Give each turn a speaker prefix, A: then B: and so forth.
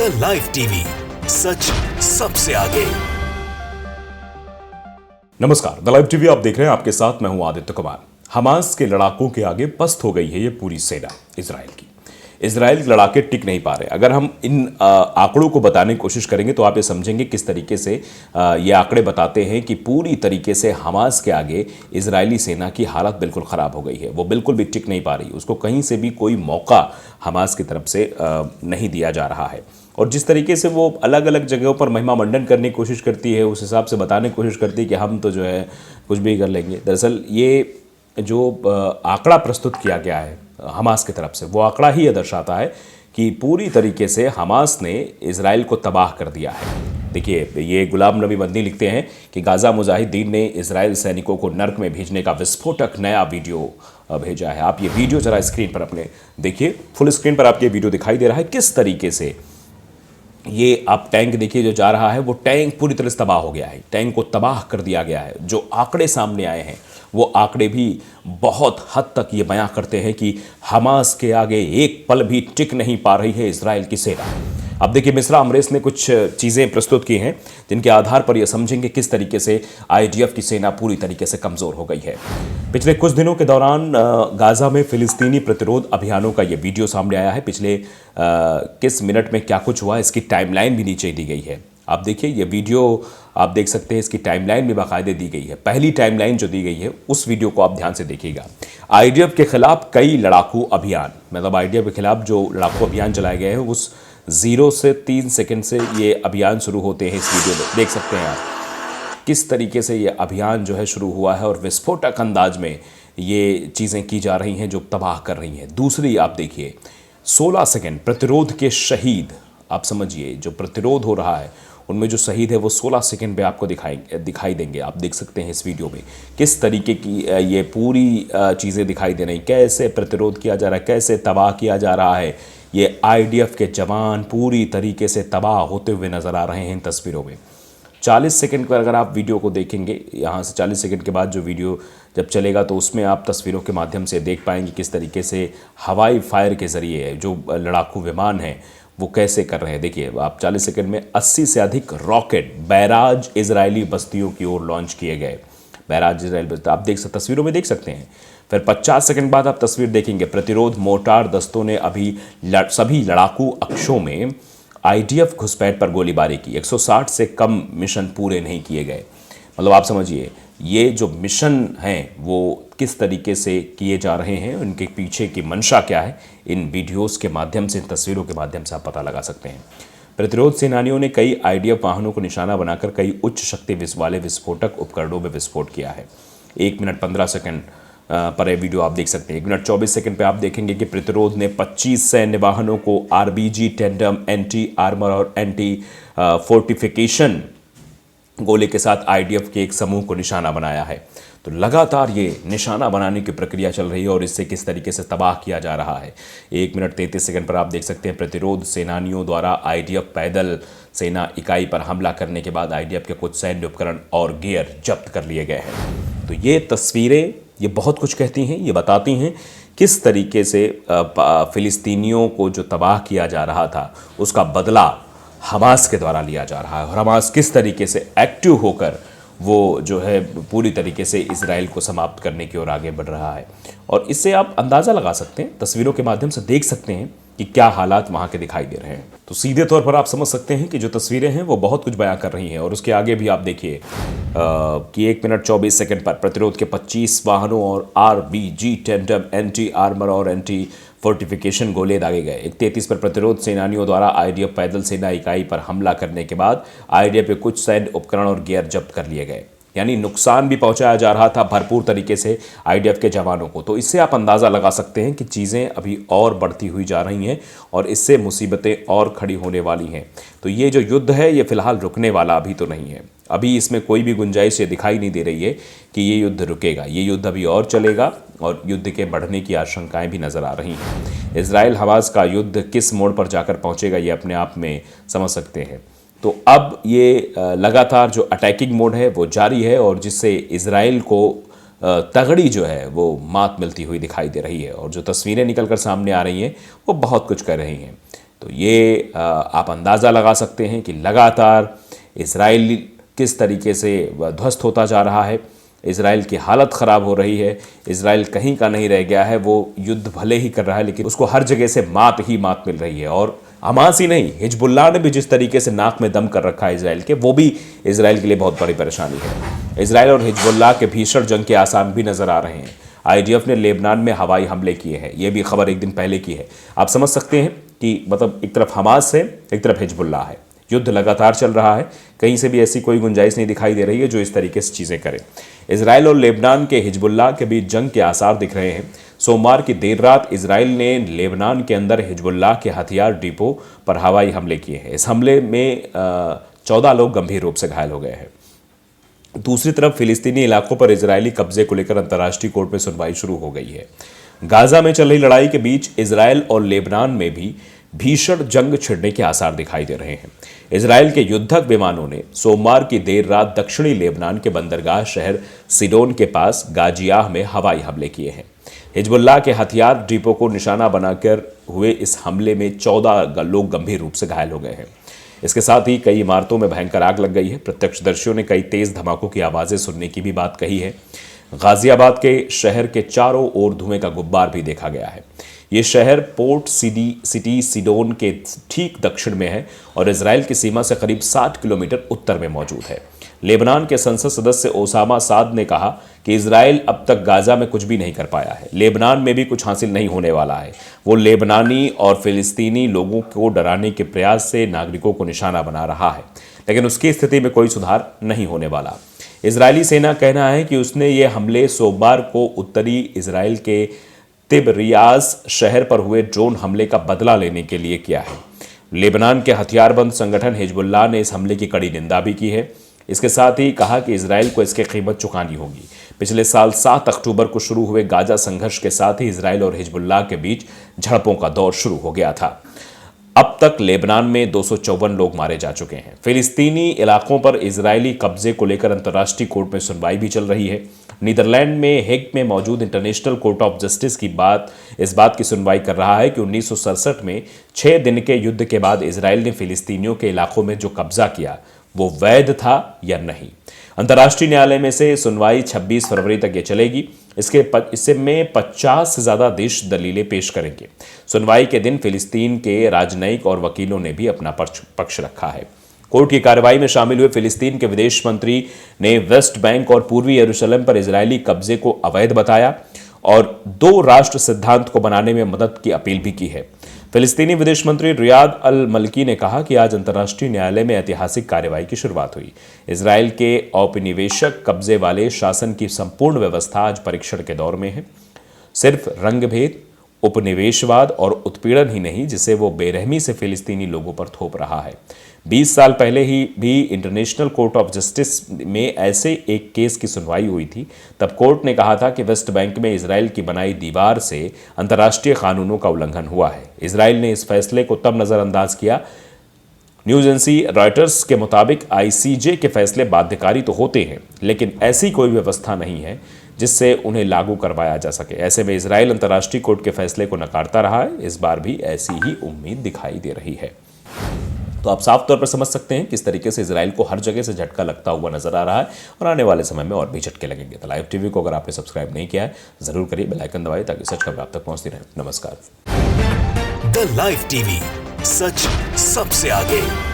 A: The live TV, सच सबसे आगे।
B: नमस्कार, द लाइव टीवी आप देख रहे हैं। आपके साथ मैं हूं आदित्य कुमार। हमास के लड़ाकों के आगे पस्त हो गई है ये पूरी सेना इजराइल की। इजराइल के लड़ाके टिक नहीं पा रहे। अगर हम इन आंकड़ों को बताने की कोशिश करेंगे तो आप ये समझेंगे किस तरीके से ये आंकड़े बताते हैं कि पूरी तरीके से हमास के आगे इजरायली सेना की हालत बिल्कुल ख़राब हो गई है। वो बिल्कुल भी टिक नहीं पा रही। उसको कहीं से भी कोई मौका हमास की तरफ से नहीं दिया जा रहा है। और जिस तरीके से वो अलग अलग जगहों पर महिमा मंडन करने की कोशिश करती है, उस हिसाब से बताने की कोशिश करती है कि हम तो जो है कुछ भी कर लेंगे। दरअसल ये जो आंकड़ा प्रस्तुत किया गया है हमास की तरफ से, वो आंकड़ा ही यह दर्शाता है कि पूरी तरीके से हमास ने इजराइल को तबाह कर दिया है। देखिए, ये गुलाम नबी मदनी लिखते हैं कि गाज़ा मुजाहिदीन ने इजराइल सैनिकों को नर्क में भेजने का विस्फोटक नया वीडियो भेजा है। आप ये वीडियो जरा स्क्रीन पर अपने देखिए, फुल स्क्रीन पर आपको ये वीडियो दिखाई दे रहा है। किस तरीके से ये आप टैंक देखिए जो जा रहा है, वो टैंक पूरी तरह से तबाह हो गया है। टैंक को तबाह कर दिया गया है। जो आंकड़े सामने आए हैं वो आंकड़े भी बहुत हद तक ये बयां करते हैं कि हमास के आगे एक पल भी टिक नहीं पा रही है इजराइल की सेना। अब देखिए, मिस्रा अमरेश ने कुछ चीज़ें प्रस्तुत की हैं जिनके आधार पर यह समझेंगे किस तरीके से आईडीएफ की सेना पूरी तरीके से कमज़ोर हो गई है। पिछले कुछ दिनों के दौरान गाज़ा में फ़िलिस्तीनी प्रतिरोध अभियानों का ये वीडियो सामने आया है। पिछले किस मिनट में क्या कुछ हुआ, इसकी टाइमलाइन भी नीचे दी गई है। आप देखिए, ये वीडियो आप देख सकते हैं, इसकी टाइमलाइन भी बाकायदे दी गई है। पहली टाइमलाइन जो दी गई है उस वीडियो को आप ध्यान से देखिएगा। आईडीएफ के खिलाफ कई लड़ाकू अभियान, मतलब आईडीएफ के खिलाफ जो लड़ाकू अभियान चलाए गए हैं, उस 0 से 3 सेकंड से ये अभियान शुरू होते हैं। इस वीडियो में देख सकते हैं आप किस तरीके से ये अभियान जो है शुरू हुआ है और विस्फोटक अंदाज में ये चीज़ें की जा रही हैं जो तबाह कर रही हैं। दूसरी आप देखिए, 16 सेकंड प्रतिरोध के शहीद। आप समझिए, जो प्रतिरोध हो रहा है उनमें जो शहीद है वो 16 सेकंड पे आपको दिखाई देंगे। आप देख सकते हैं इस वीडियो में किस तरीके की ये पूरी चीज़ें दिखाई दे रही, कैसे प्रतिरोध किया जा रहा है, कैसे तबाह किया जा रहा है। ये आईडीएफ के जवान पूरी तरीके से तबाह होते हुए नज़र आ रहे हैं इन तस्वीरों में। 40 सेकंड पर अगर आप वीडियो को देखेंगे, यहाँ से 40 सेकंड के बाद जो वीडियो जब चलेगा तो उसमें आप तस्वीरों के माध्यम से देख पाएंगे किस तरीके से हवाई फायर के ज़रिए जो लड़ाकू विमान हैं वो कैसे कर रहे हैं। देखिए, आप 40 सेकंड में 80 से अधिक रॉकेट बैराज इजरायली बस्तियों की ओर लॉन्च किए गए। बैराज इजराइल बस्ती आप तस्वीरों में देख सकते हैं। फिर 50 सेकंड बाद आप तस्वीर देखेंगे, प्रतिरोध मोर्टार दस्तों ने अभी सभी लड़ाकू अक्षों में आईडीएफ घुसपैठ पर गोलीबारी की। 160 से कम मिशन पूरे नहीं किए गए। मतलब आप समझिए, ये जो मिशन हैं वो किस तरीके से किए जा रहे हैं, उनके पीछे की मंशा क्या है, इन वीडियोस के माध्यम से, इन तस्वीरों के माध्यम से आप पता लगा सकते हैं। प्रतिरोध सेनानियों ने कई आईडीएफ वाहनों को निशाना बनाकर कई उच्च शक्ति वाले विस्फोटक उपकरणों में विस्फोट किया है। 1 मिनट 15 सेकंड पर यह वीडियो आप देख सकते हैं। 1 मिनट 24 सेकंड पे आप देखेंगे कि प्रतिरोध ने 25 सैन्य वाहनों को आरबीजी, टेंडम, एंटी आर्मर और एंटी फोर्टिफिकेशन गोले के साथ आईडीएफ के एक समूह को निशाना बनाया है। तो लगातार ये निशाना बनाने की प्रक्रिया चल रही है और इससे किस तरीके से तबाह किया जा रहा है। 1 मिनट 33 सेकंड पर आप देख सकते हैं, प्रतिरोध सेनानियों द्वारा आईडीएफ पैदल सेना इकाई पर हमला करने के बाद आईडीएफ के कुछ सैन्य उपकरण और गियर जब्त कर लिए गए हैं। तो ये तस्वीरें ये बहुत कुछ कहती हैं। ये बताती हैं किस तरीके से फिलिस्तीनियों को जो तबाह किया जा रहा था उसका बदला हमास के द्वारा लिया जा रहा है और हमास किस तरीके से एक्टिव होकर वो जो है पूरी तरीके से इजराइल को समाप्त करने की ओर आगे बढ़ रहा है। और इससे आप अंदाज़ा लगा सकते हैं, तस्वीरों के माध्यम से देख सकते हैं कि क्या हालात वहाँ के दिखाई दे रहे हैं। तो सीधे तौर पर आप समझ सकते हैं कि जो तस्वीरें हैं वो बहुत कुछ बयां कर रही हैं। और उसके आगे भी आप देखिए कि 1 मिनट 24 सेकंड पर प्रतिरोध के 25 वाहनों और आरबीजी, टेंडम, एंटी आर्मर और एंटी फोर्टिफिकेशन गोले दागे गए। 31 पर प्रतिरोध सेनानियों द्वारा आईडीएफ पैदल सेना इकाई पर हमला करने के बाद आईडीएफ के कुछ सैन्य उपकरण और गियर जब्त कर लिए गए। यानी नुकसान भी पहुंचाया जा रहा था भरपूर तरीके से आईडीएफ के जवानों को। तो इससे आप अंदाज़ा लगा सकते हैं कि चीज़ें अभी और बढ़ती हुई जा रही हैं और इससे मुसीबतें और खड़ी होने वाली हैं। तो ये जो युद्ध है ये फिलहाल रुकने वाला अभी तो नहीं है। अभी इसमें कोई भी गुंजाइश ये दिखाई नहीं दे रही है कि ये युद्ध रुकेगा। ये युद्ध अभी और चलेगा और युद्ध के बढ़ने की आशंकाएं भी नज़र आ रही हैं। इजराइल हमास का युद्ध किस मोड़ पर जाकर पहुंचेगा ये अपने आप में समझ सकते हैं। तो अब ये लगातार जो अटैकिंग मोड है वो जारी है और जिससे इजराइल को तगड़ी जो है वो मात मिलती हुई दिखाई दे रही है। और जो तस्वीरें निकल कर सामने आ रही हैं वो बहुत कुछ कर रही हैं। तो ये आप अंदाज़ा लगा सकते हैं कि लगातार इजराइल किस तरीके से ध्वस्त होता जा रहा है। इजराइल की हालत ख़राब हो रही है। इजराइल कहीं का नहीं रह गया है। वो युद्ध भले ही कर रहा है लेकिन उसको हर जगह से मात ही मात मिल रही है। और हमास ही नहीं, हिजबुल्लाह ने भी जिस तरीके से नाक में दम कर रखा है इजराइल के, वो भी इजराइल के लिए बहुत बड़ी परेशानी है। इजराइल और हिजबुल्लाह के भीषण जंग के आसार भी नज़र आ रहे हैं। IDF ने लेबनान में हवाई हमले किए हैं। ये भी खबर एक दिन पहले की है। आप समझ सकते हैं कि मतलब एक तरफ हमास है, एक तरफ हिजबुल्लाह है। युद्ध लगातार चल रहा है। कहीं से भी ऐसी कोई गुंजाइश नहीं दिखाई दे रही है जो इस तरीके से चीज़ें करे। इजराइल और लेबनान के हिजबुल्लाह के बीच जंग के आसार दिख रहे हैं। सोमवार की देर रात इजराइल ने लेबनान के अंदर हिजबुल्लाह के हथियार डिपो पर हवाई हमले किए हैं। इस हमले में 14 लोग गंभीर रूप से घायल हो गए हैं। दूसरी तरफ फिलिस्तीनी इलाकों पर इजरायली कब्जे को लेकर अंतर्राष्ट्रीय कोर्ट में सुनवाई शुरू हो गई है। गाजा में चल रही लड़ाई के बीच इजराइल और लेबनान में भी भीषण जंग छिड़ने के आसार दिखाई दे रहे हैं। इजराइल के युद्धक विमानों ने सोमवार की देर रात दक्षिणी लेबनान के बंदरगाह शहर सिडोन के पास गाजियाह में हवाई हमले किए हैं। हिजबुल्लाह के हथियार डिपो को निशाना बनाकर हुए इस हमले में 14 लोग गंभीर रूप से घायल हो गए हैं। इसके साथ ही कई इमारतों में भयंकर आग लग गई है। प्रत्यक्षदर्शियों ने कई तेज धमाकों की आवाज़ें सुनने की भी बात कही है। गाजियाबाद के शहर के चारों ओर धुएं का गुब्बार भी देखा गया है। ये शहर पोर्ट सिटी सिडोन के ठीक दक्षिण में है और इजराइल की सीमा से करीब 60 किलोमीटर उत्तर में मौजूद है। लेबनान के संसद सदस्य ओसामा साद ने कहा कि इजराइल अब तक गाजा में कुछ भी नहीं कर पाया है। लेबनान में भी कुछ हासिल नहीं होने वाला है। वो लेबनानी और फिलिस्तीनी लोगों को डराने के प्रयास से नागरिकों को निशाना बना रहा है, लेकिन उसकी स्थिति में कोई सुधार नहीं होने वाला। इजरायली सेना कहना है कि उसने ये हमले सोमवार को उत्तरी इजराइल के तिबरियाज शहर पर हुए ड्रोन हमले का बदला लेने के लिए किया है। लेबनान के हथियारबंद संगठन हिजबुल्लाह ने इस हमले की कड़ी निंदा भी की है। इसके साथ ही कहा कि इजराइल को इसकी कीमत चुकानी होगी। पिछले साल 7 अक्टूबर को शुरू हुए गाजा संघर्ष के साथ ही इजराइल और हिजबुल्लाह के बीच झड़पों का दौर शुरू हो गया था। अब तक लेबनान में 254 लोग मारे जा चुके हैं। फिलिस्तीनी इलाकों पर इजरायली कब्जे को लेकर अंतर्राष्ट्रीय कोर्ट में सुनवाई भी चल रही है। नीदरलैंड में हेग में मौजूद इंटरनेशनल कोर्ट ऑफ जस्टिस इस बात की सुनवाई कर रहा है कि 1967 में 6 दिन के युद्ध के बाद इजराइल ने फिलिस्तीनियों के इलाकों में जो कब्जा किया वो वैध था या नहीं। अंतर्राष्ट्रीय न्यायालय में से सुनवाई 26 फरवरी तक ये चलेगी। इससे में 50 से ज़्यादा देश दलीलें पेश करेंगे। सुनवाई के दिन फिलिस्तीन के राजनयिक और वकीलों ने भी अपना पक्ष रखा है। कोर्ट की कार्रवाई में शामिल हुए फिलिस्तीन के विदेश मंत्री ने वेस्ट बैंक और पूर्वी यरूशलेम पर इजरायली कब्जे को अवैध बताया और 2 राष्ट्र सिद्धांत को बनाने में मदद की अपील भी की है। फिलिस्तीनी विदेश मंत्री रियाद अल मलकी ने कहा कि आज अंतर्राष्ट्रीय न्यायालय में ऐतिहासिक कार्रवाई की शुरुआत हुई। इजराइल के औपनिवेशिक कब्जे वाले शासन की संपूर्ण व्यवस्था आज परीक्षण के दौर में है। सिर्फ रंगभेद, उपनिवेशवाद और उत्पीड़न ही नहीं, जिसे वो बेरहमी से फिलिस्तीनी लोगों पर थोप रहा है। 20 साल पहले ही भी इंटरनेशनल कोर्ट ऑफ जस्टिस में ऐसे एक केस की सुनवाई हुई थी। तब कोर्ट ने कहा था कि वेस्ट बैंक में इजराइल की बनाई दीवार से अंतर्राष्ट्रीय कानूनों का उल्लंघन हुआ है। इजराइल ने इस फैसले को तब नज़रअंदाज किया। न्यूज एजेंसी रॉयटर्स के मुताबिक ICJ के फैसले बाध्यकारी तो होते हैं, लेकिन ऐसी कोई व्यवस्था नहीं है जिससे उन्हें लागू करवाया जा सके। ऐसे में इजराइल अंतर्राष्ट्रीय कोर्ट के फैसले को नकारता रहा है। इस बार भी ऐसी ही उम्मीद दिखाई दे रही है। तो आप साफ तौर पर समझ सकते हैं किस तरीके से इजराइल को हर जगह से झटका लगता हुआ नजर आ रहा है और आने वाले समय में और भी झटके लगेंगे। तो लाइव टीवी को अगर आपने सब्सक्राइब नहीं किया है जरूर करिए, बेल आइकन दबाइए ताकि सच खबर आप तक पहुंचती रहे। नमस्कार।
A: द लाइव टीवी, सच सबसे आगे।